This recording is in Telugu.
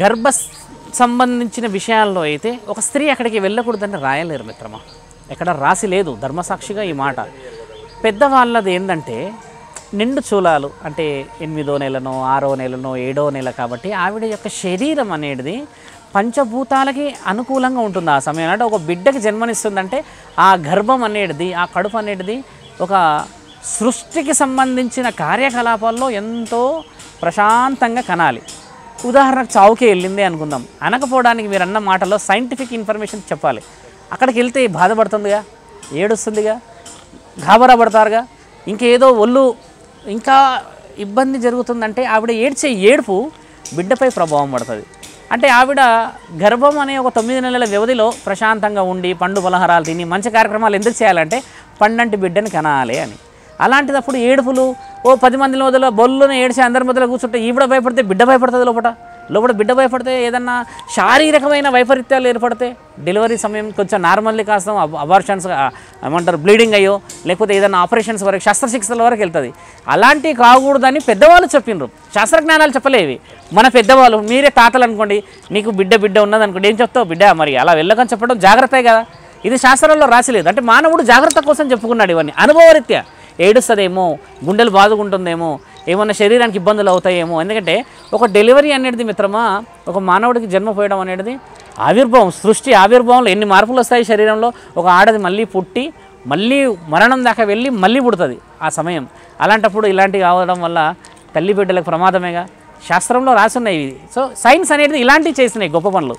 గర్భ సంబంధించిన విషయాల్లో అయితే ఒక స్త్రీ అక్కడికి వెళ్ళకూడదని రాయలేరు మిత్రమా, ఎక్కడ రాసి లేదు ధర్మసాక్షిగా ఈ మాట. పెద్దవాళ్ళది ఏంటంటే నిండు చూలాలు, అంటే 8వ నెలనో 6వ నెలనో 7వ నెల, కాబట్టి ఆవిడ యొక్క శరీరం అనేది పంచభూతాలకి అనుకూలంగా ఉంటుంది ఆ సమయం. అంటే ఒక బిడ్డకి జన్మనిస్తుందంటే ఆ గర్భం అనేది, ఆ కడుపు అనేది ఒక సృష్టికి సంబంధించిన కార్యకలాపాల్లో ఎంతో ప్రశాంతంగా కనాలి. ఉదాహరణకు చావుకే వెళ్ళిందే అనుకుందాం, అనకపోవడానికి మీరు అన్న మాటలో సైంటిఫిక్ ఇన్ఫర్మేషన్ చెప్పాలి. అక్కడికి వెళ్తే బాధపడుతుందిగా, ఏడుస్తుందిగా, గాబరా పడతారుగా, ఇంకేదో ఒళ్ళు ఇంకా ఇబ్బంది జరుగుతుందంటే ఆవిడ ఏడ్చే ఏడుపు బిడ్డపై ప్రభావం పడుతుంది. అంటే ఆవిడ గర్భం అనే ఒక 9 నెలల వ్యవధిలో ప్రశాంతంగా ఉండి పండు పలహారాలు తిని మంచి కార్యక్రమాలు ఎందుకు చేయాలంటే పండంటి బిడ్డని కనాలి అని. అలాంటిదప్పుడు ఏడుపులు ఓ 10 మంది మొదలు బొల్లున ఏడ్చి అందరి మధ్యలో కూర్చుంటే ఈవిడ భయపడితే బిడ్డ భయపడుతుంది. లోపల బిడ్డ భయపడితే ఏదన్నా శారీరకమైన వైపరీత్యాలు ఏర్పడితే డెలివరీ సమయం కొంచెం నార్మల్లీ కాస్త అబార్షన్స్ ఏమంటారు బ్లీడింగ్ అయ్యో, లేకపోతే ఏదైనా ఆపరేషన్స్ వరకు శస్త్రచికిత్సల వరకు వెళ్తుంది. అలాంటివి కాకూడదని పెద్దవాళ్ళు చెప్పిండ్రు, శాస్త్రజ్ఞానాలు చెప్పలేవి. మన పెద్దవాళ్ళు, మీరే తాతలు అనుకోండి, నీకు బిడ్డ ఉన్నదనుకోండి, ఏం చెప్తావు బిడ్డ మరి అలా వెళ్ళకని చెప్పడం జాగ్రత్తే కదా. ఇది శాస్త్రంలో రాసిలేదు. అంటే మానవుడు జాగ్రత్త కోసం చెప్పుకున్నాడు ఇవన్నీ. అనుభవరీత్యా ఏడుస్తుందేమో, గుండెలు బాదుకుంటుందేమో, ఏమన్నా శరీరానికి ఇబ్బందులు అవుతాయేమో. ఎందుకంటే ఒక డెలివరీ అనేది మిత్రమా, ఒక మానవుడికి జన్మ పోయడం అనేది ఆవిర్భావం, సృష్టి ఆవిర్భావంలో ఎన్ని మార్పులు వస్తాయి శరీరంలో. ఒక ఆడది మళ్ళీ పుట్టి మళ్ళీ మరణం దాకా వెళ్ళి మళ్ళీ పుడుతుంది ఆ సమయం. అలాంటప్పుడు ఇలాంటివి కావడం వల్ల తల్లి బిడ్డలకు ప్రమాదమేగా, శాస్త్రంలో రాసున్నాయి ఇవి. సో సైన్స్ అనేది ఇలాంటివి చేస్తున్నాయి గొప్ప పనులు.